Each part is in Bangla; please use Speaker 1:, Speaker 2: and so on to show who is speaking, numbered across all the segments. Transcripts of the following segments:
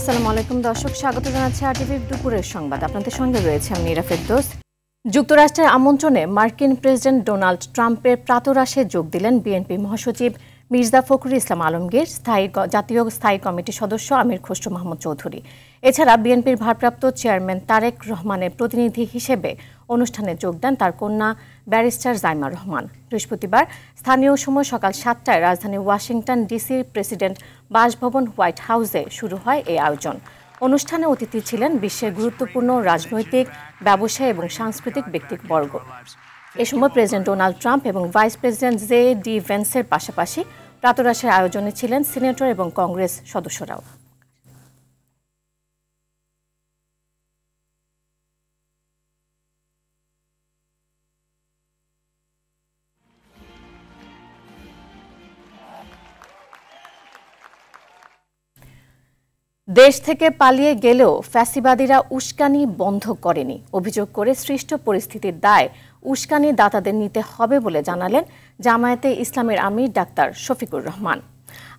Speaker 1: আসসালামু আলাইকুম দর্শক, স্বাগত জানাচ্ছি আরটিভির দুপুরের সংবাদ। আপনাদের সঙ্গে রয়েছে আমি নীরা ফেরদৌস। যুক্তরাষ্ট্রের আমন্ত্রণে মার্কিন প্রেসিডেন্ট ডোনাল্ড ট্রাম্পের প্রাতরাশে যোগ দিলেন বিএনপি মহাসচিব মির্জা ফখরুল ইসলাম আলমগীর, জাতীয় স্থায়ী কমিটির সদস্য আমির খসরু মাহমুদ চৌধুরী। এছাড়া বিএনপির ভারপ্রাপ্ত চেয়ারম্যান তারেক রহমানের প্রতিনিধি হিসেবে অনুষ্ঠানে যোগ দেন তার কন্যা ব্যারিস্টার জাইমা রহমান। বৃহস্পতিবার স্থানীয় সময় সকাল 7টায় রাজধানী ওয়াশিংটন ডিসির প্রেসিডেন্ট বাসভবন হোয়াইট হাউসে শুরু হয় এই আয়োজন। অনুষ্ঠানে অতিথি ছিলেন বিশ্বের গুরুত্বপূর্ণ রাজনৈতিক, ব্যবসায়ী এবং সাংস্কৃতিক ব্যক্তিবর্গ। এ সময় প্রেসিডেন্ট ডোনাল্ড ট্রাম্প এবং ভাইস প্রেসিডেন্ট জে.ডি. ভ্যান্সের পাশাপাশি প্রাতরাশের আয়োজনে ছিলেন সিনেটর এবং কংগ্রেস সদস্যরাও। দেশ থেকে পালিয়ে গেলেও ফ্যাসিবাদীরা উস্কানি বন্ধ করেনি অভিযোগ করে সৃষ্ট পরিস্থিতির দায় উস্কানি দাতাদের নিতে হবে বলে জানালেন জামায়াতে ইসলামের আমির ডাক্তার শফিকুর রহমান।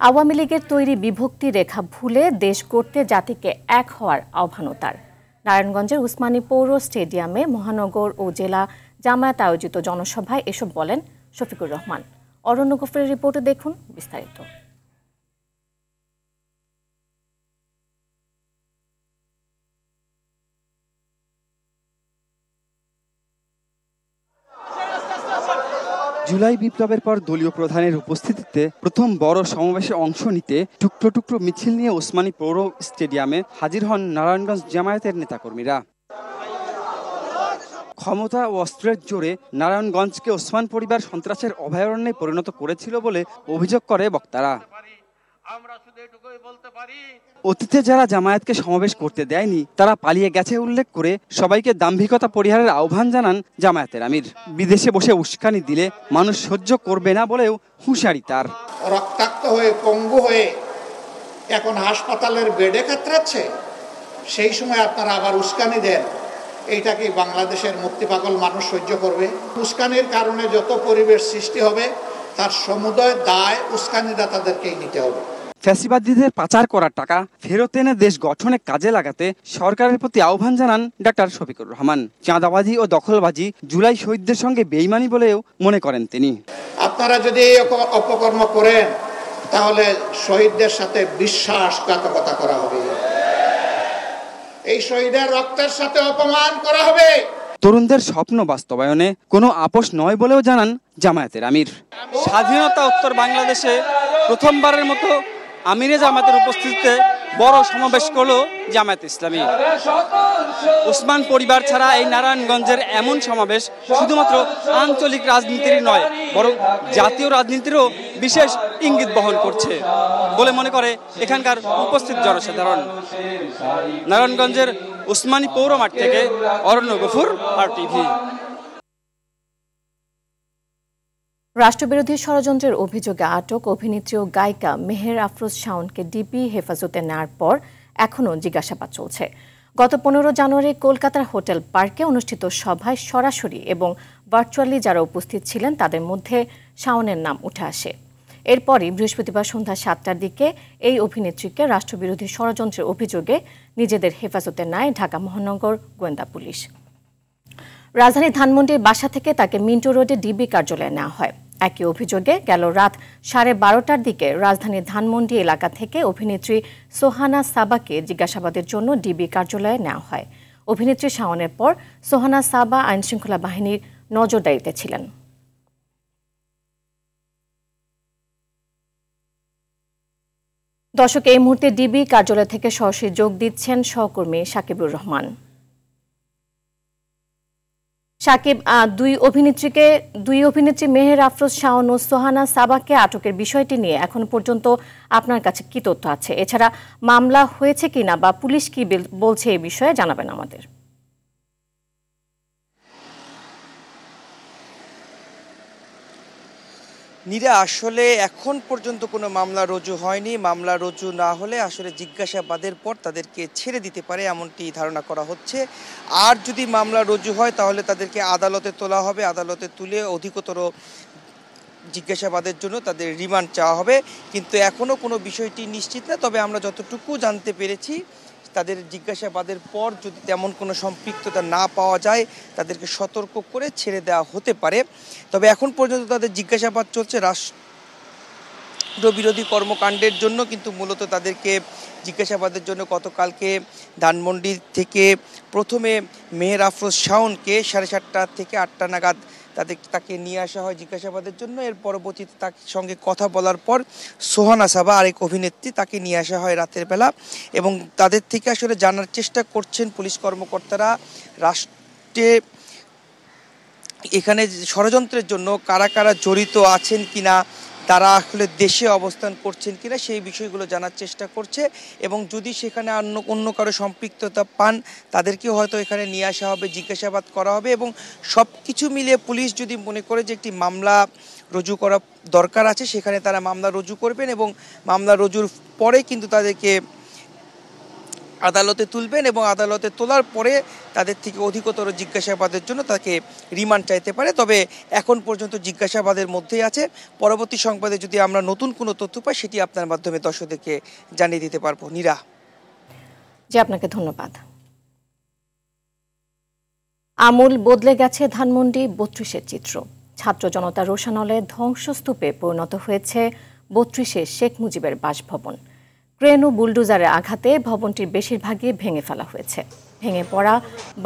Speaker 1: আওয়ামী লীগের তৈরি বিভক্তি রেখা ভুলে দেশ গড়তে জাতিকে এক হওয়ার আহ্বানও তার। নারায়ণগঞ্জের উসমানী পৌর স্টেডিয়ামে মহানগর ও জেলা জামায়াত আয়োজিত জনসভায় এসব বলেন শফিকুর রহমান। অরণ্য গফুরের রিপোর্টে দেখুন বিস্তারিত।
Speaker 2: জুলাই বিপ্লবের পর দলীয় প্রধানের উপস্থিতিতে প্রথম বড় সমাবেশে অংশ নিতে টুকরো টুকরো মিছিল নিয়ে ওসমানী পৌর স্টেডিয়ামে হাজির হন নারায়ণগঞ্জ জামায়াতের নেতাকর্মীরা। ক্ষমতা ও অস্ত্রের জোরে নারায়ণগঞ্জকে ওসমান পরিবার সন্ত্রাসের অভয়ারণ্যে পরিণত করেছিল বলে অভিযোগ করে বক্তারা। অতীতে যারা জামায়াতকে সমাবেশ করতে দেয়নি তারা পালিয়ে গেছে উল্লেখ করে সবাইকে দাম্ভিকতা পরিহারের আহ্বান জানান জামায়াতের আমির। বিদেশে বসে উস্কানি দিলে মানুষ সহ্য করবে না বলেও হুঁশিয়ারি তার।
Speaker 3: রক্তাক্ত হয়ে পঙ্গু হয়ে এখন হাসপাতালের বেডে কাতরাচ্ছে, সেই সময় আপনারা আবার উস্কানি দেন, এইটা কি বাংলাদেশের মুক্তিপাগল মানুষ সহ্য করবে? উস্কানির কারণে যত পরিবেশ সৃষ্টি হবে তার সমুদয় দায় উস্কানিদাতাদেরকেই নিতে হবে।
Speaker 2: ফ্যাসিবাদীদের পাচার করার টাকা ফেরত এনে দেশ গঠনে কাজে লাগাতে সরকারের প্রতি আহ্বান জানান ডাক্তার শফিকুর রহমান। চাঁদাবাজি ও দখলবাজি জুলাই শহীদদের সঙ্গে বেইমানি বলেও মনে করেন তিনি।
Speaker 3: আপনারা যদি এই অপকর্ম করেন তাহলে শহীদদের সাথে বিশ্বাসঘাতকতা করা হবে, এই শহীদের রক্তের সাথে অপমান করা হবে।
Speaker 2: তরুণদের স্বপ্ন বাস্তবায়নে কোনো আপোষ নয় বলেও জানান জামায়াতের আমির। স্বাধীনতা উত্তর বাংলাদেশে প্রথমবারের মতো আমিরে জামায়াতের উপস্থিতিতে বড় সমাবেশ করল জামায়াত ইসলামী। ওসমান পরিবার ছাড়া এই নারায়ণগঞ্জের এমন সমাবেশ শুধুমাত্র আঞ্চলিক রাজনীতির নয়, বরং জাতীয় রাজনীতিরও বিশেষ ইঙ্গিত বহন করছে বলে মনে করে এখানকার উপস্থিত জনসাধারণ। নারায়ণগঞ্জের উসমানী পৌর মাঠ থেকে অরণ্য গফুর, আরটিভি।
Speaker 1: রাষ্ট্রবিরোধী ষড়যন্ত্রের অভিযোগে আটক অভিনেত্রী ও গায়িকা মেহের আফরোজ শাওনকে ডিবি হেফাজতে নেওয়ার পর এখনও জিজ্ঞাসাবাদ চলছে। গত 15 জানুয়ারি কলকাতার হোটেল পার্কে অনুষ্ঠিত সভায় সরাসরি এবং ভার্চুয়ালি যারা উপস্থিত ছিলেন তাদের মধ্যে শাওনের নাম উঠে আসে। এরপরই বৃহস্পতিবার সন্ধ্যা 7টার দিকে এই অভিনেত্রীকে রাষ্ট্রবিরোধী ষড়যন্ত্রের অভিযোগে নিজেদের হেফাজতে নেয় ঢাকা মহানগর গোয়েন্দা পুলিশ। রাজধানী ধানমন্ডির বাসা থেকে তাকে মিন্টো রোডে ডিবি কার্যালয়ে নেওয়া হয়। একই অভিযোগে গেল রাত 12:30টার দিকে রাজধানীর ধানমন্ডি এলাকা থেকে অভিনেত্রী সোহানা সাবাকে জিজ্ঞাসাবাদের জন্য ডিবি কার্যালয়ে নেওয়া হয়। অভিনেত্রী শাওনের পর সোহানা সাবা আইনশৃঙ্খলা বাহিনীর নজরদারিতে ছিলেন। দর্শক, এই মুহূর্তে ডিবি কার্যালয় থেকে সরাসরি যোগ দিচ্ছেন সহকর্মী সাকিবুর রহমান। সাকিব, দুই অভিনেত্রী মেহের আফরোজ শাওন ও সোহানা সাবাকে আটকের বিষয়টি নিয়ে এখন পর্যন্ত আপনার কাছে কি তথ্য আছে? এছাড়া মামলা হয়েছে কিনা বা পুলিশ কি বলছে এই বিষয়ে জানাবেন আমাদের।
Speaker 4: নীরা, আসলে এখন পর্যন্ত কোনো মামলা রুজু হয়নি। মামলা রুজু না হলে আসলে জিজ্ঞাসাবাদের পর তাদেরকে ছেড়ে দিতে পারে এমনটি ধারণা করা হচ্ছে। আর যদি মামলা রুজু হয় তাহলে তাদেরকে আদালতে তোলা হবে। আদালতে তুলে অধিকতর জিজ্ঞাসাবাদের জন্য তাদের রিমান্ড চাওয়া হবে, কিন্তু এখনও কোনো বিষয়টি নিশ্চিত না। তবে আমরা যতটুকু জানতে পেরেছি, তাদের জিজ্ঞাসাবাদের পর যদি তেমন কোনো সম্পৃক্ততা না পাওয়া যায় তাদেরকে সতর্ক করে ছেড়ে দেওয়া হতে পারে। তবে এখন পর্যন্ত তাদের জিজ্ঞাসাবাদ চলছে রাষ্ট্রবিরোধী কর্মকাণ্ডের জন্য, কিন্তু মূলত তাদেরকে জিজ্ঞাসাবাদের জন্য গতকালকে ধানমন্ডি থেকে প্রথমে মেহের আফরোজ শাওনকে 7:30 থেকে 8টা নাগাদ তাকে নিয়ে আসা হয় জিজ্ঞাসাবাদের জন্য। এর পরবর্তীতে তার সঙ্গে কথা বলার পর সোহানা সাবা, আরেক অভিনেত্রী, তাকে নিয়ে আসা হয় রাতের বেলা, এবং তাদের থেকে আসলে জানার চেষ্টা করছেন পুলিশ কর্মকর্তারা রাষ্ট্রে এখানে ষড়যন্ত্রের জন্য কারা কারা জড়িত আছেন কিনা, তারা আসলে দেশে অবস্থান করছেন কিনা সেই বিষয়গুলো জানার চেষ্টা করছে, এবং যদি সেখানে অন্য কারো সম্পৃক্ততা পান তাদেরকেও হয়তো এখানে নিয়ে আসা হবে, জিজ্ঞাসাবাদ করা হবে। এবং সব কিছু মিলিয়ে পুলিশ যদি মনে করে যে একটি মামলা রুজু করা দরকার আছে, সেখানে তারা মামলা রুজু করবেন, এবং মামলা রুজুর পরে কিন্তু তাদেরকে আদালতে তুলবেন, এবং আদালতে তোলার পরে তাদের থেকে অধিকতর জিজ্ঞাসাবাদের জন্য তাকে রিমান্ড চাইতে পারে। তবে এখন পর্যন্ত জিজ্ঞাসাবাদের মধ্যেই আছে। পরবর্তী সংবাদে যদি আমরা নতুন কোনো তথ্য পাই সেটি আপনার মাধ্যমে দর্শকদেরকে জানিয়ে দিতে পারবো। নীরা,
Speaker 1: জি আপনাকে ধন্যবাদ। আমূল বদলে গেছে ধানমন্ডি 32-এর চিত্র। ছাত্র জনতা রোষানলে ধ্বংসস্তূপে পরিণত হয়েছে 32-এর শেখ মুজিবের বাসভবন। ক্রেন ও বুলডোজারের আঘাতে ভবনটির বেশিরভাগই ভেঙে ফেলা হয়েছে। ভেঙে পড়া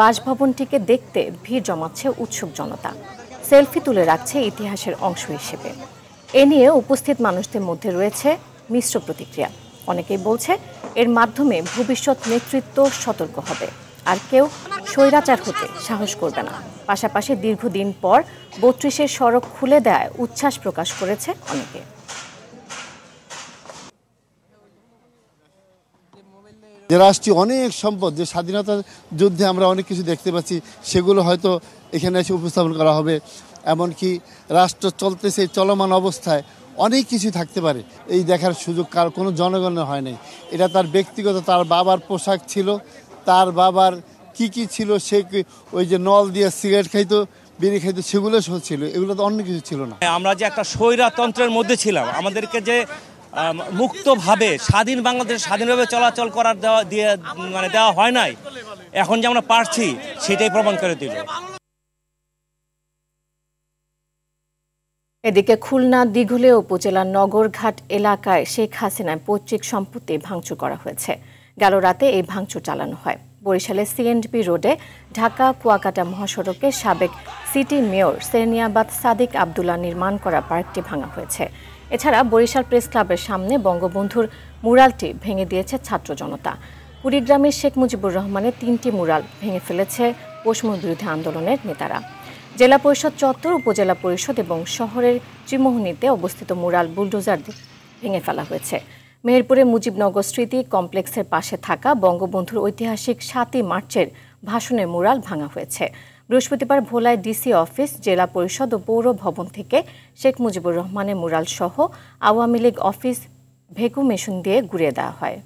Speaker 1: বাসভবনটিকে দেখতে ভিড় জমাচ্ছে উৎসুক জনতা, সেলফি তুলে রাখছে ইতিহাসের অংশ হিসেবে। এ নিয়ে উপস্থিত মানুষদের মধ্যে রয়েছে মিশ্র প্রতিক্রিয়া। অনেকেই বলছে এর মাধ্যমে ভবিষ্যৎ নেতৃত্ব সতর্ক হবে, আর কেউ স্বৈরাচার হতে সাহস করবে না। পাশাপাশি দীর্ঘদিন পর 32-এর সড়ক খুলে দেয় উচ্ছ্বাস প্রকাশ করেছে অনেকে।
Speaker 5: যে রাষ্ট্রীয় অনেক সম্পদ, যে স্বাধীনতা যুদ্ধে আমরা অনেক কিছু দেখতে পাচ্ছি, সেগুলো হয়তো এখানে এসে উপস্থাপন করা হবে। এমনকি রাষ্ট্র চলতেছে চলমান অবস্থায় অনেক কিছু থাকতে পারে, এই দেখার সুযোগ কার কোনো জনগণের হয় নাই। এটা তার ব্যক্তিগত, তার বাবার পোশাক ছিল, তার বাবার কি ছিল, সে ওই যে নল দিয়ে সিগারেট খাইতো, বিড়ি খাইতো, সেগুলো ছিল। এগুলো তো অন্য কিছু ছিল না।
Speaker 6: আমরা যে একটা স্বৈরতন্ত্রের মধ্যে ছিলাম, আমাদেরকে যে মুক্তভাবে স্বাধীন বাংলাদেশ স্বাধীনভাবে চলাচল করার দেওয়া হয় নাই, এখন যে আমরা পারছি সেটাই প্রমাণ করে দিল।
Speaker 1: এদিকে খুলনা দিঘুলিয়া উপজেলার নগরঘাট এলাকায় শেখ হাসিনার পৈতৃক সম্পত্তি ভাঙচুর করা হয়েছে। গেল রাতে এই ভাঙচুর চালানো হয়। বরিশালের সিএনডি রোডে ঢাকা কুয়াকাটা মহাসড়কে সাবেক সিটি মেয়র সেরনিয়াবাদ সাদিক আবদুল্লাহ নির্মাণ করা পার্কটি ভাঙা হয়েছে। এছাড়া বরিশাল প্রেস ক্লাবের সামনে বঙ্গবন্ধুর মুরালটি ভেঙে দিয়েছে ছাত্র জনতা। কুড়িগ্রামের শেখ মুজিবুর রহমানের 3টি মুরাল ভেঙে ফেলেছে বৈষম্য বিরোধী আন্দোলনের নেতারা। জেলা পরিষদ চত্বর, উপজেলা পরিষদ এবং শহরের ত্রিমোহনীতে অবস্থিত মুরাল বুলডোজার ভেঙে ফেলা হয়েছে। মেহেরপুরে মুজিবনগর স্মৃতি কমপ্লেক্সের পাশে থাকা বঙ্গবন্ধুর ঐতিহাসিক 7ই মার্চের ভাষণের মুরাল ভাঙা হয়েছে। বৃহস্পতিবার ভোলায় ডিসি অফিস, জেলা পরিষদ ও পৌর ভবন থেকে শেখ মুজিবুর রহমানের মুরাল সহ Awami League office vacuum machine দিয়ে গুঁড়িয়ে দেওয়া হয়।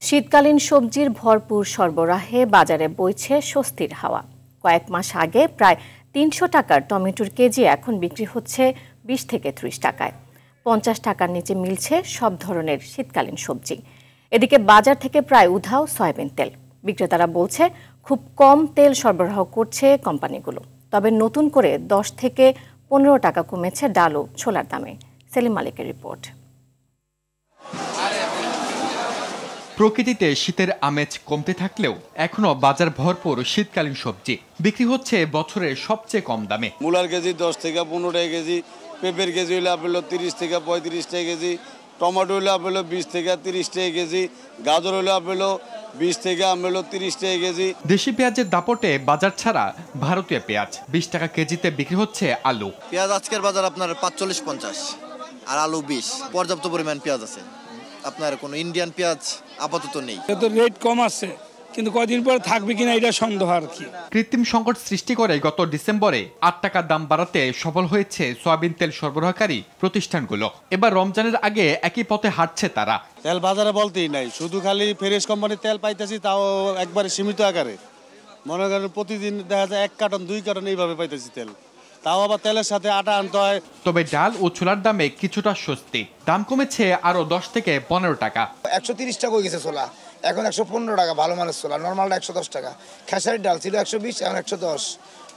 Speaker 1: শীতকালীন সবজির ভরপুর সরবরাহে বাজারে বইছে স্বস্তির হাওয়া। কয়েক মাস আগে প্রায় 300 টাকার টমেটোর কেজি এখন বিক্রি হচ্ছে 20 থেকে 30 টাকায়। 50 টাকার নিচে মিলছে সব ধরনের শীতকালীন সবজি। এদিকে বাজার থেকে প্রায় উধাও সয়াবিন তেল। বিক্রেতারা বলছে খুব কম তেল সরবরাহ করছে কোম্পানিগুলো। তবে নতুন করে 10 থেকে 15 টাকা কমেছে ডাল ও ছোলার দামে। সেলিম মালিকের রিপোর্ট।
Speaker 7: প্রকৃতিতে শীতের আমেজ কমতে থাকলেও এখনো বাজার ভরপুর শীতকালীন সবজি বিক্রি হচ্ছে বছরের সবচেয়ে কম দামে।
Speaker 8: মূলার কেজি 10 থেকে 15 টাকা কেজি, পেঁপের কেজি হলে আপেল 30 থেকে 35 টাকা কেজি, টমেটো হলে আপেল 20 থেকে 30 টাকা কেজি, গাজর হলে আপেল 20 থেকে 30 টাকা কেজি।
Speaker 7: দেশি পেঁয়াজের দাপটে বাজার ছাড়া ভারতীয় পেঁয়াজ 20 টাকা কেজিতে বিক্রি হচ্ছে আলু।
Speaker 9: পেঁয়াজ আজকের বাজার আপনার 45-50 আর আলু 20। পর্যাপ্ত পরিমাণ পেঁয়াজ আছে, আপনার কোনো ইন্ডিয়ান পেঁয়াজ আপাতত নেই।
Speaker 10: তো রেট কম আছে, কিন্তু কয়দিন পরে থাকবে কিনা এটা সন্দেহ আর কি।
Speaker 7: কৃত্রিম সংকট সৃষ্টি করে গত ডিসেম্বরে 8 টাকা দাম বাড়াতে সফল হয়েছে সয়াবিন তেল সরবরাহকারী প্রতিষ্ঠানগুলো। এবার রমজানের আগে একই পথে হাঁটছে তারা।
Speaker 11: তেল বাজারে বলতেই নাই, শুধু খালি ফেরেশ কোম্পানির তেল পাইতেছি, তাও একবারে সীমিত আকারে। মনে করেন প্রতিদিন দেখা যায় 1 কার্টন 2 কার্টন এইভাবে পাইতেছি তেল, তাও আবার তেলের সাথে আটা আনতে হয়।
Speaker 7: তবে ডাল ও ছোলার দামে কিছুটা স্বস্তি, দাম কমেছে আরো 10 থেকে 15 টাকা।
Speaker 12: 130 টাকা হয়ে গেছে ছোলা, এখন 115 টাকা ভালো মানের ছোলা, নর্মালটা 110 টাকা। খেসারির ডাল ছিল 120, এখন 110।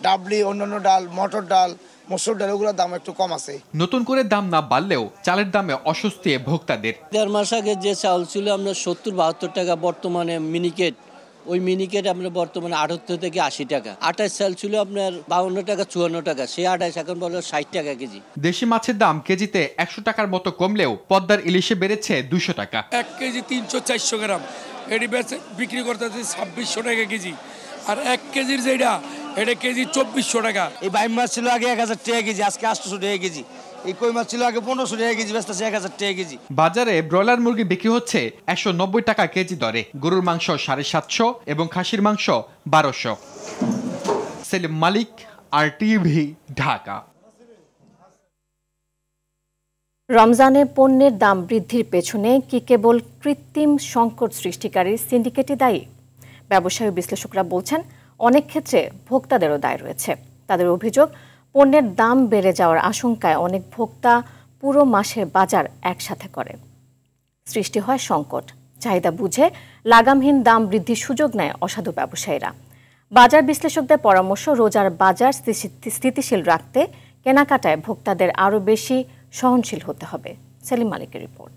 Speaker 12: ডাবলি, অন্যান্য ডাল, মটর ডাল, মসুর ডাল, ওগুলোর দাম একটু কম আছে।
Speaker 7: নতুন করে দাম না বাড়লেও চালের দামে অস্বস্তি ভোক্তাদের।
Speaker 13: 1.5 মাস আগে যে চাউল ছিল আমরা 70-72 টাকা, বর্তমানে মিনিকেট, ওই মিনিকেট আমরা বর্তমানে 78 থেকে 80 টাকা। 28 চাল ছিল আপনার 52 টাকা 54 টাকা, সেই 28 এখন বলো 60 টাকা কেজি।
Speaker 7: দেশি মাছের দাম কেজিতে 100 টাকার মতো কমলেও পদ্মার ইলিশে বেড়েছে 200 টাকা।
Speaker 10: 1 কেজি 300-400 গ্রাম এটি বিক্রি করতে 2600 টাকা কেজি, আর 1 কেজির যেটা এটা কেজি 2400 টাকা।
Speaker 14: এই বাইম মাছ ছিল আগে 1000 টাকা কেজি, আজকে 800 টাকা কেজি। এই কই মাছ ছিল আগে 1500 টাকা কেজি, বেচতেছে 1000 টাকা কেজি।
Speaker 7: বাজারে ব্রয়লার মুরগি বিক্রি হচ্ছে 190 টাকা কেজি দরে, গরুর মাংস 750 এবং খাসির মাংস 1200। সেলিম মালিক, RTV, ঢাকা।
Speaker 1: রমজানে পণ্যের দাম বৃদ্ধির পেছনে কি কেবল কৃত্রিম সংকট সৃষ্টিকারী সিন্ডিকেটই দায়ী? ব্যবসায়ী বিশ্লেষকরা বলছেন অনেক ক্ষেত্রে ভোক্তাদেরও দায় রয়েছে। তাদের অভিযোগ, পণ্যের দাম বেড়ে যাওয়ার আশঙ্কায় অনেক ভোক্তা পুরো মাসের বাজার একসাথে করে। সৃষ্টি হয় সংকট, চাহিদা বুঝে লাগামহীন দাম বৃদ্ধির সুযোগ নেয় অসাধু ব্যবসায়ীরা। বাজার বিশ্লেষকদের পরামর্শ, রোজার বাজার স্থিতিশীল রাখতে কেনাকাটায় ভোক্তাদের আরও বেশি সহনশীল হতে হবে। সেলিম মালিকের রিপোর্ট।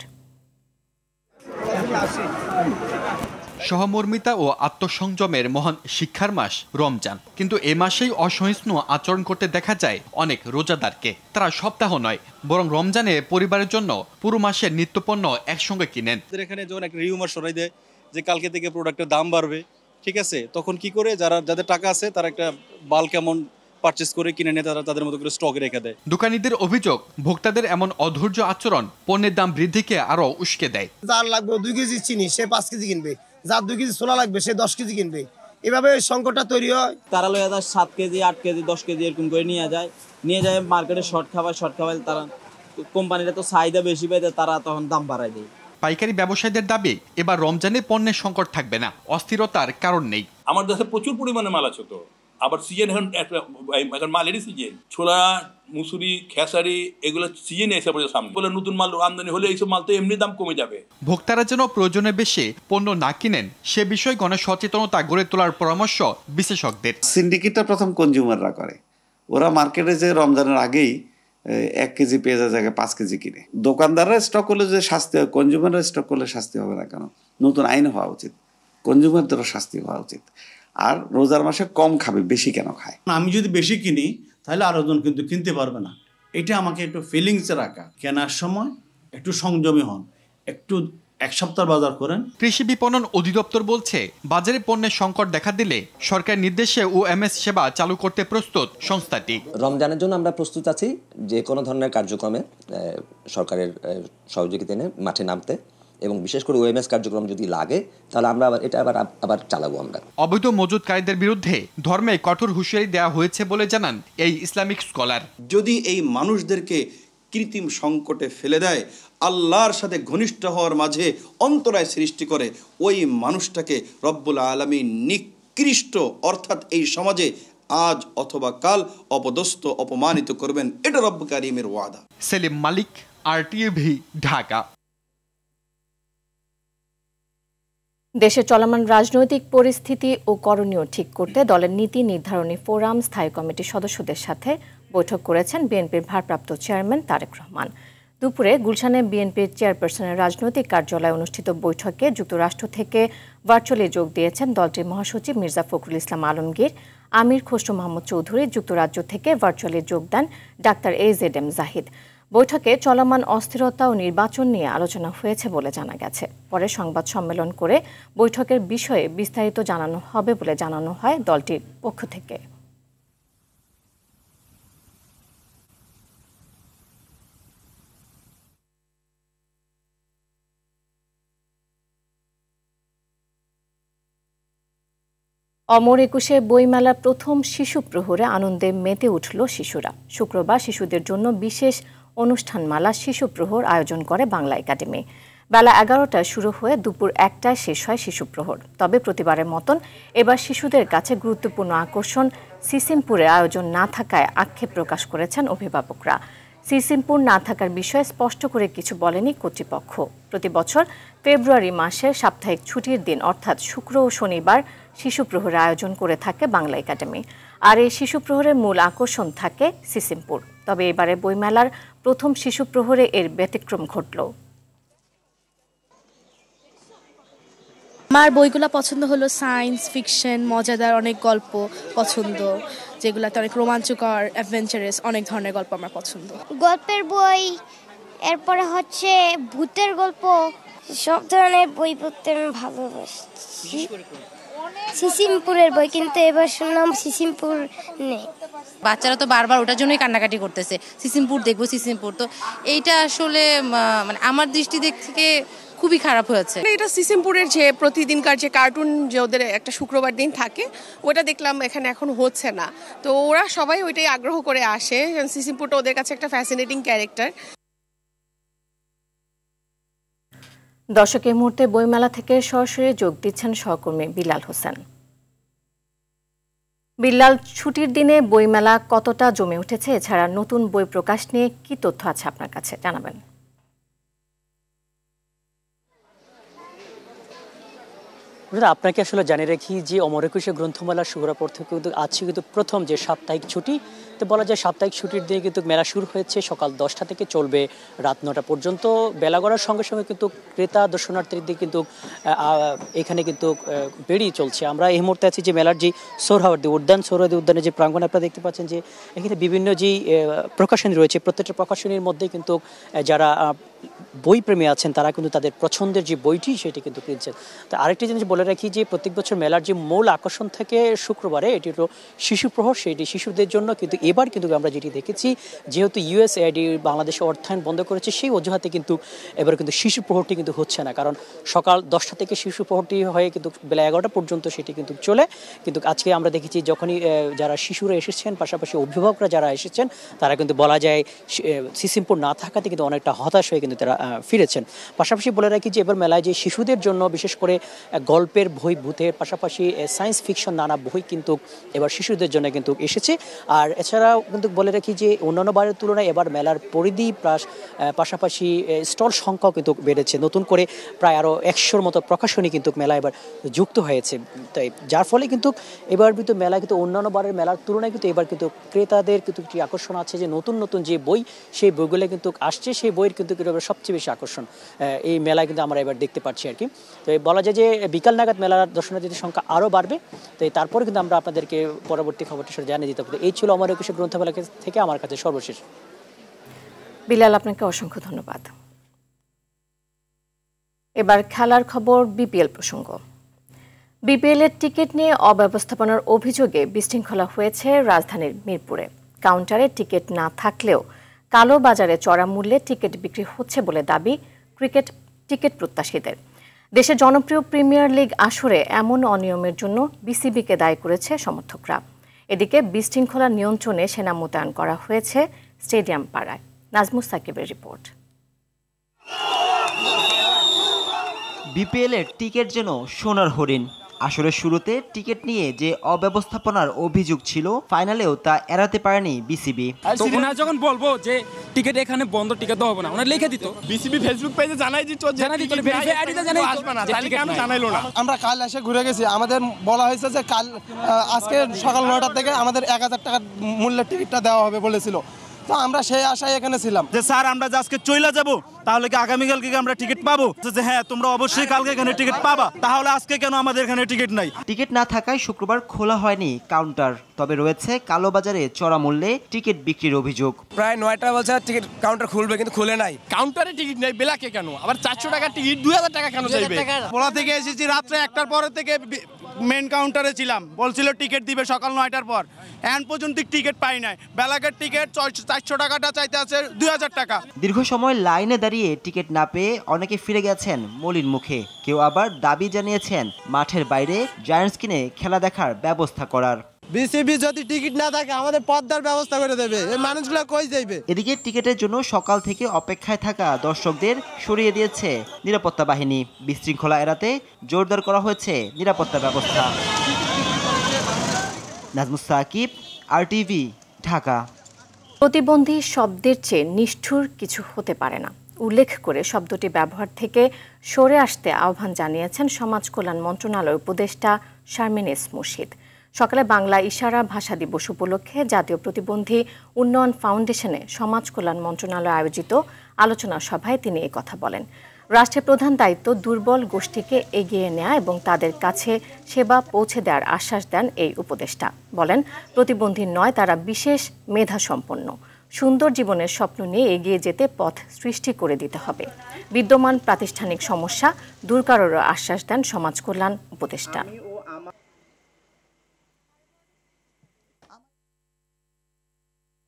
Speaker 7: সহমর্মিতা ও আত্মসংযমের মহান শিক্ষার মাস রমজান, কিন্তু এ মাসেই অসহিষ্ণু আচরণ করতে দেখা যায় অনেক রোজাদারকে। তারা সপ্তাহ নয়, বরং রমজানে পরিবারের জন্য পুরো মাসের নিত্যপণ্য একসঙ্গে কিনেন।
Speaker 15: এখানে যখন একটা রিউমার সরাই দেয় যে কালকে থেকে প্রোডাক্টের দাম বাড়বে, ঠিক আছে, তখন কি করে যাদের টাকা আছে তারা একটা বাল্ক অ্যামাউন্ট পারচেজ করে কিনে নিয়ে তারা তাদের মতো করে স্টকে রেখে দেয়।
Speaker 7: দোকানীদের অভিযোগ, ভোক্তাদের এমন অধৈর্য আচরণ পণ্যের দাম বৃদ্ধিকে আরো উস্কে দেয়।
Speaker 16: যার লাগবে 2 কেজি চিনি সে 5 কেজি কিনবে, যার 2 কেজি ছোলা লাগবে সে 10 কেজি কিনবে। এভাবে সংকটটা তৈরি হয়।
Speaker 17: তারা লয়ে যায় 7 কেজি 8 কেজি 10 কেজি এরকম করে নিয়ে যায় মার্কেটে শর্ট খাবায় তারা কোম্পানিরা তো চাহিদা বেশি পেয়ে তারা তখন দাম বাড়ায় দেয়।
Speaker 7: পাইকারি ব্যবসায়ীদের দাবি, এবার রমজানে পণ্যের সংকট থাকবে না, অস্থিরতার কারণ নেই।
Speaker 18: আমার দেশে প্রচুর পরিমাণে মাল আছে, তো আবার সিজন এখন মালেরই সিজন, ছোলা মুসুরি খেসারি এগুলো সিজন এসে পড়ে সামনে, বলে নতুন মাল আমদানি হলে এইসব মাল তো এমনি দাম কমে যাবে।
Speaker 7: ভোক্তারা যেন প্রয়োজনের বেশি পণ্য না কিনেন সে বিষয়ে গণসচেতনতা গড়ে তোলার পরামর্শ বিশেষজ্ঞদের।
Speaker 19: সিন্ডিকেটটা প্রথম কনজিউমাররা করে, ওরা মার্কেটে যে রমজানের আগেই 1 কেজি পেঁয়াজের জায়গায় 5 কেজি কিনে। দোকানদাররা স্টক করলে যে শাস্তি হয়, কনজিউমাররা স্টক করলে শাস্তি হবে না কেন? নতুন আইন হওয়া উচিত, কনজিউমারদেরও শাস্তি হওয়া উচিত। আর রোজার মাসে কম খাবে, বেশি কেন খায়?
Speaker 20: আমি যদি বেশি কিনি তাহলে আরো জন কিন্তু কিনতে পারবে না। এটা আমাকে একটু ফিলিংসে রাখা, কেনার সময় একটু সংযমী হন, একটু 1 সপ্তাহ বাজার করেন।
Speaker 7: কৃষি বিপণন অধিদপ্তর বলছে, বাজারে পণ্যের সংকট দেখা দিলে সরকার নির্দেশে OMS সেবা চালু করতে প্রস্তুত সংস্থাটি।
Speaker 21: রমজানের জন্য আমরা প্রস্তুত আছি যে কোনো ধরনের কার্যক্রমে সরকারের সহযোগিতা নিয়ে মাঠে নামতে, এবং বিশেষ করে OMS কার্যক্রম যদি লাগে তাহলে আমরা এটা আবার চালাবো। আমরা
Speaker 7: অবৈধ মজুদকারীদের বিরুদ্ধে ধর্মে কঠোর হুঁশিয়ারি দেওয়া হয়েছে বলে জানান এই ইসলামিক স্কলার।
Speaker 22: যদি এই মানুষদেরকে কৃত্রিম সংকটে ফেলে দেয়, আল্লাহর সাথে ঘনিষ্ঠ হওয়ার মাঝে অন্তরায় সৃষ্টি করে, ওই মানুষটাকে রব্বুল আলামিন নিকৃষ্ট অর্থাৎ এই সমাজে আজ অথবা কাল অপদস্থ অপমানিত করবেন, এটা রব্ব কারীমের ওয়াদা।
Speaker 7: সেলিম মালিক, RTV, ঢাকা।
Speaker 1: দেশে চলমান রাজনৈতিক পরিস্থিতি ও করণীয় ঠিক করতে দলের নীতি নির্ধারণী ফোরাম স্থায়ী কমিটির সদস্যদের সাথে বৈঠক করেছেন বিএনপির ভারপ্রাপ্ত চেয়ারম্যান তারেক রহমান। দুপুরে গুলশানে বিএনপির চেয়ারপারসনের রাজনৈতিক কার্যালয়ে অনুষ্ঠিত বৈঠকে যুক্তরাষ্ট্র থেকে ভার্চুয়ালি যোগ দিয়েছেন দলটির মহাসচিব মির্জা ফখরুল ইসলাম আলমগীর, আমির খসরু মাহমুদ চৌধুরী। যুক্তরাজ্য থেকে ভার্চুয়ালি যোগ দেন ডাক্তার AZM জাহিদ। বৈঠকে চলমান অস্থিরতা ও নির্বাচন নিয়ে আলোচনা হয়েছে বলে জানা গেছে। পরে সংবাদ সম্মেলন করে বৈঠকের বিষয়ে বিস্তারিত জানানো হবে বলে জানানো হয় দলটির পক্ষ থেকে। অমর একুশে বইমেলার প্রথম শিশু প্রহরে আনন্দে মেতে উঠল শিশুরা। শুক্রবার শিশুদের জন্য বিশেষ অনুষ্ঠানমালা শিশু প্রহর আয়োজন করে বাংলা একাডেমি। বেলা 11টায় শুরু হয়ে দুপুর 1টায় শেষ হয় শিশু প্রহর। তবে প্রতিবারের মতন এবার শিশুদের কাছে গুরুত্বপূর্ণ আকর্ষণ সিসিমপুরে আয়োজন না থাকায় আক্ষেপ প্রকাশ করেছেন অভিভাবকরা। সিসিমপুর না থাকার বিষয়ে স্পষ্ট করে কিছু বলেনি কর্তৃপক্ষ। প্রতি বছর ফেব্রুয়ারি মাসের সাপ্তাহিক ছুটির দিন অর্থাৎ শুক্র ও শনিবার শিশু প্রহরের আয়োজন করে থাকে বাংলা একাডেমি। আর এই শিশু প্রহরের মূল আকর্ষণ থাকে সিসিমপুর। তবে এবারে বইমেলার প্রথম শিশু প্রহরে এর ব্যতিক্রম ঘটল।
Speaker 2: আমার বইগুলো পছন্দ হলো সায়েন্স ফিকশন, মজাদার অনেক গল্প পছন্দ, যেগুলোতে অনেক রোমাঞ্চকর অ্যাডভেঞ্চারাস অনেক ধরনের গল্প আমার পছন্দ।
Speaker 3: গল্পের বই, এরপরে হচ্ছে ভূতের গল্প, সব ধরনের বই পড়তে আমি ভালোবাসি। সিসিমপুরের বই, কিন্তু এবার শুনলাম সিসিমপুর নেই।
Speaker 23: বাচ্চারা তো বারবার ওটার জন্যই কান্নাকাটি করতেছে, সিসিমপুর দেখবো সিসিমপুর। তো এইটা আসলে মানে আমার দৃষ্টি থেকে খুবই খারাপ হয়েছে।
Speaker 24: এটা সিসিমপুরের যে প্রতিদিনকার যে কার্টুন যে ওদের একটা শুক্রবার দিন থাকে, ওটা দেখলাম এখানে এখন হচ্ছে না। তো ওরা সবাই ওইটাই আগ্রহ করে আসে। সিসিমপুরটা ওদের কাছে একটা ফ্যাসিনেটিং ক্যারেক্টার।
Speaker 1: দর্শক, এই মুহূর্তে বইমেলা থেকে সরাসরি যোগ দিচ্ছেন সহকর্মী বিলাল হোসেন। বিলাল, ছুটির দিনে বইমেলা কতটা জমে উঠেছে, এছাড়া নতুন বই প্রকাশ নিয়ে কি তথ্য আছে আপনার কাছে জানাবেন?
Speaker 25: আপনাকে আসলে জানিয়ে রাখি যে অমর একুশে গ্রন্থমেলা শুরু হওয়ার পর থেকে কিন্তু আজকে কিন্তু প্রথম যে সাপ্তাহিক ছুটি, তো বলা যায় সাপ্তাহিক ছুটির দিনে কিন্তু মেলা শুরু হয়েছে সকাল 10টা থেকে, চলবে রাত 9টা পর্যন্ত। বেলা গড়ার সঙ্গে সঙ্গে কিন্তু ক্রেতা দর্শনার্থীদের কিন্তু এখানে কিন্তু বেড়েই চলছে। আমরা এই মুহূর্তে আছি যে মেলার যে সোহরাওয়ার্দী উদ্যান, সোহরাওয়ার্দী উদ্যানের যে প্রাঙ্গণ আপনারা দেখতে পাচ্ছেন যে এখানে বিভিন্ন যে প্রকাশনী রয়েছে, প্রত্যেকটা প্রকাশনীর মধ্যে কিন্তু যারা বই প্রেমী আছেন তারা কিন্তু তাদের পছন্দের যে বইটি সেটি কিন্তু কিনছেন। তো আরেকটি জিনিস বলে রাখি যে প্রত্যেক বছর মেলার যে মূল আকর্ষণ থাকে শুক্রবারে, এটি হলো শিশু প্রহর। সেটি শিশুদের জন্য, কিন্তু এবার কিন্তু আমরা যেটি দেখেছি যেহেতু ইউএসএআইডি বাংলাদেশে অর্থায়ন বন্ধ করেছে, সেই অজুহাতে কিন্তু এবার কিন্তু শিশু প্রহরটি কিন্তু হচ্ছে না। কারণ সকাল 10টা থেকে শিশু প্রহরটি হয়ে কিন্তু বেলা 11টা পর্যন্ত সেটি কিন্তু চলে। কিন্তু আজকে আমরা দেখেছি যখনই যারা শিশুরা এসেছেন, পাশাপাশি অভিভাবকরা যারা এসেছেন, তারা কিন্তু বলা যায় সিসিমপুর না থাকাতে কিন্তু অনেকটা হতাশ হয়ে কিন্তু তারা ফিরেছেন। পাশাপাশি বলে রাখি যে এবার মেলায় যে শিশুদের জন্য বিশেষ করে গল্পের বই, ভূতের পাশাপাশি সায়েন্স ফিকশন নানা বই কিন্তু এবার শিশুদের জন্য কিন্তু এসেছে। আর এছাড়াও কিন্তু বলে রাখি যে অন্যান্য বারের তুলনায় এবার মেলার পরিধি পাশাপাশি স্টল সংখ্যাও কিন্তু বেড়েছে। নতুন করে প্রায় আরও 100-র মতো প্রকাশনী কিন্তু মেলা এবার যুক্ত হয়েছে। তাই যার ফলে কিন্তু এবার কিন্তু মেলা কিন্তু অন্যান্য বারের মেলার তুলনায় কিন্তু এবার কিন্তু ক্রেতাদের কিন্তু একটি আকর্ষণ আছে যে নতুন নতুন যে বই, সেই বইগুলো কিন্তু আসছে, সেই বইয়ের কিন্তু সবচেয়ে বেশি আকর্ষণ এই মেলায় কিন্তু আমরা এবার দেখতে পাচ্ছি আর কি। তো বলা যায় যে বিকাল নাগাদ মেলার দর্শনার্থীদের সংখ্যা আরও বাড়বে। তো তারপরে কিন্তু আমরা আপনাদেরকে পরবর্তী খবরটি জানিয়ে দিতে পারি। এই ছিল অমর একুশে গ্রন্থমেলা থেকে আমার কাছে সর্বশেষ।
Speaker 1: বিলাল, আপনাকে অসংখ্য ধন্যবাদ। এবার খেলার খবর, বিপিএল প্রসঙ্গ। বিপিএল এর টিকিট নিয়ে অব্যবস্থাপনার অভিযোগে বিশৃঙ্খলা হয়েছে রাজধানীর মিরপুরে। কাউন্টারে টিকিট না থাকলেও কালো বাজারে চড়া মূল্যে টিকিট বিক্রি হচ্ছে বলে দাবি ক্রিকেট টিকিট প্রত্যাশীদের। দেশের জনপ্রিয় প্রিমিয়ার লিগ আসরে এমন অনিয়মের জন্য বিসিবিকে দায়ী করেছে সমর্থকরা। এদিকে বিশৃঙ্খলা নিয়ন্ত্রণে সেনা মোতায়েন করা হয়েছে স্টেডিয়াম পাড়ায়। নাজমুস সাকিবের রিপোর্ট।
Speaker 26: বিপিএল এর টিকিট যেন সোনার হরিণ। আসরের শুরুতে টিকিট নিয়ে যে অব্যবস্থাপনার অভিযোগ ছিল, ফাইনালেও তা এড়াতে পারেনি বিসিবি।
Speaker 27: ওনারা যখন বলবো যে টিকিট এখানে বন্ধ, টিকিট দেওয়া হবে না, ওনারা লিখে দিত। বিসিবি ফেসবুক পেজে জানাই দিত,
Speaker 28: জানাইলো না। আমরা কাল এসে ঘুরে গেছি, আমাদের বলা হয়েছে যে কাল আজকে সকাল 9টা থেকে আমাদের 1000 টাকা মূল্যের টিকিটটা দেওয়া হবে বলেছিল। তো আমরা সেই আশায় এখানে ছিলাম
Speaker 29: যে স্যার আমরা যে আজকে চলে যাব, তাহলে কি আগামীকালকে আমরা টিকিট পাবো? যে হ্যাঁ, তোমরা অবশ্যই কালকে এখানে টিকিট পাবা। তাহলে আজকে কেন আমাদের এখানে টিকিট নাই?
Speaker 26: টিকিট না থাকায় শুক্রবার খোলা হয়নি কাউন্টার। তবে রয়েছে কালোবাজারে চড়া মূল্যে টিকিট বিক্রির অভিযোগ।
Speaker 28: প্রায় 9টা বলছে টিকিট কাউন্টার খুলবে, কিন্তু খুলে নাই।
Speaker 27: কাউন্টারে টিকিট নেই, বেলাকে কেন? আবার 400 টাকার টিকিট 2000 টাকা কেন চাইবে?
Speaker 28: বলা থেকে এসেছি রাত্রে 1টার পরে থেকে
Speaker 29: মেন কাউন্টারে ছিলাম, বলছিল টিকিট দিবে সকাল 9টার পর, এখন পর্যন্ত টিকিট পাই নাই। বেলাকের টিকিট 400 টাকাটা চাইতে আছে 2000 টাকা।
Speaker 26: দীর্ঘ সময় লাইনে দাঁড়িয়ে টিকিট না পেয়ে অনেকে ফিরে গেছেন মলিন মুখে, কেউ আবার দাবি জানিয়েছেন মাঠের বাইরে জায়ান্টস কিনে খেলা দেখার ব্যবস্থা করার।
Speaker 28: বিসিবি যদি টিকিট না থাকে আমাদের পদ্মার ব্যবস্থা করে দেবে, এই মানুষগুলো কই যাইবে?
Speaker 26: এদিকে টিকিটের জন্য সকাল থেকে অপেক্ষায় থাকা দর্শকদের সরিয়ে দিয়েছে নিরাপত্তা বাহিনী। বিশৃঙ্খলা এড়াতে জোরদার করা হয়েছে নিরাপত্তা ব্যবস্থা। নাজমুস সাকিব, RTV, ঢাকা।
Speaker 1: প্রতিবন্ধী শব্দের চেয়ে নিষ্ঠুর কিছু হতে পারে না উল্লেখ করে শব্দটি ব্যবহার থেকে সরে আসতে আহ্বান জানিয়েছেন সমাজ কল্যাণ মন্ত্রণালয়ের উপদেষ্টা শারমিন এস মুর্শিদ। সকালে বাংলা ইশারা ভাষা দিবস উপলক্ষে জাতীয় প্রতিবন্ধী উন্নয়ন ফাউন্ডেশনে সমাজ কল্যাণ মন্ত্রণালয় আয়োজিত আলোচনা সভায় তিনি এই কথা বলেন। রাষ্ট্রের প্রধান দায়িত্ব দুর্বল গোষ্ঠীকে এগিয়ে নেওয়া এবং তাদের কাছে সেবা পৌঁছে দেওয়ার আশ্বাস দেন এই উপদেষ্টা। বলেন, প্রতিবন্ধী নয়, তারা বিশেষ মেধা সম্পন্ন। সুন্দর জীবনের স্বপ্ন নিয়ে এগিয়ে যেতে পথ সৃষ্টি করে দিতে হবে। বিদ্যমান প্রাতিষ্ঠানিক সমস্যা দূর করারও আশ্বাস দেন সমাজ কল্যাণ উপদেষ্টা।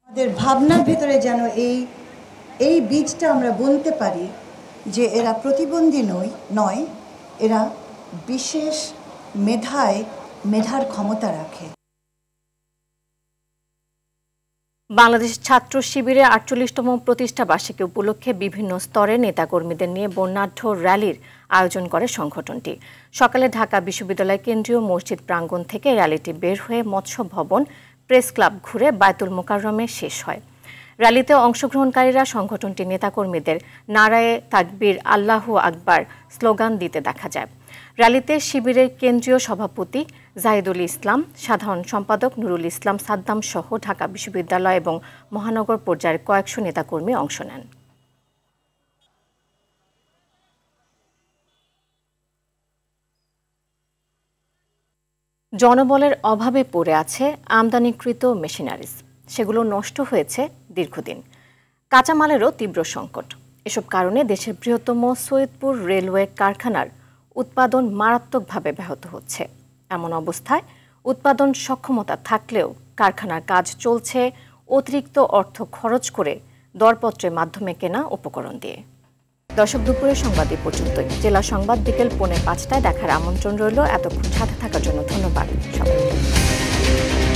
Speaker 4: আমাদের ভাবনার ভিতরে যেন এই বীজটা আমরা বলতে পারি যে এরা প্রতিবন্ধী নয়, এরা বিশেষ মেধার ক্ষমতা রাখে।
Speaker 1: বাংলাদেশ ছাত্র শিবিরের 48তম প্রতিষ্ঠা বার্ষিকী উপলক্ষে বিভিন্ন স্তরের নেতাকর্মীদের নিয়ে বর্ণাঢ্য র্যালির আয়োজন করে সংগঠনটি। সকালে ঢাকা বিশ্ববিদ্যালয় কেন্দ্রীয় মসজিদ প্রাঙ্গণ থেকে র্যালিটি বের হয়ে মৎস্য ভবন, প্রেস ক্লাব ঘুরে বায়তুল মোকাররমে শেষ হয়। র্যালিতে অংশগ্রহণকারীরা সংগঠনটির নেতাকর্মীদের নারায়ে তাকবীর, আল্লাহু আকবার স্লোগান দিতে দেখা যায়। র্যালিতে শিবিরের কেন্দ্রীয় সভাপতি জাহিদুল ইসলাম, সাধারণ সম্পাদক নুরুল ইসলাম সাদ্দাম সহ ঢাকা বিশ্ববিদ্যালয় এবং মহানগর পর্যায়ের কয়েকশো নেতাকর্মী অংশ নেন। জনবলের অভাবে পড়ে আছে আমদানিকৃত মেশিনারিজ, সেগুলো নষ্ট হয়েছে দীর্ঘদিন। কাঁচামালেরও তীব্র সংকট। এসব কারণে দেশের বৃহত্তম সৈয়দপুর রেলওয়ে কারখানার উৎপাদন মারাত্মকভাবে ব্যাহত হচ্ছে। এমন অবস্থায় উৎপাদন সক্ষমতা থাকলেও কারখানার কাজ চলছে অতিরিক্ত অর্থ খরচ করে দরপত্রের মাধ্যমে কেনা উপকরণ দিয়ে। দর্শক, দুপুরের সংবাদ এ পর্যন্তই। জেলা সংবাদ বিকেল 4:45টায় দেখার আমন্ত্রণ রইল। এতক্ষণ সাথে থাকার জন্য ধন্যবাদ সবাইকে।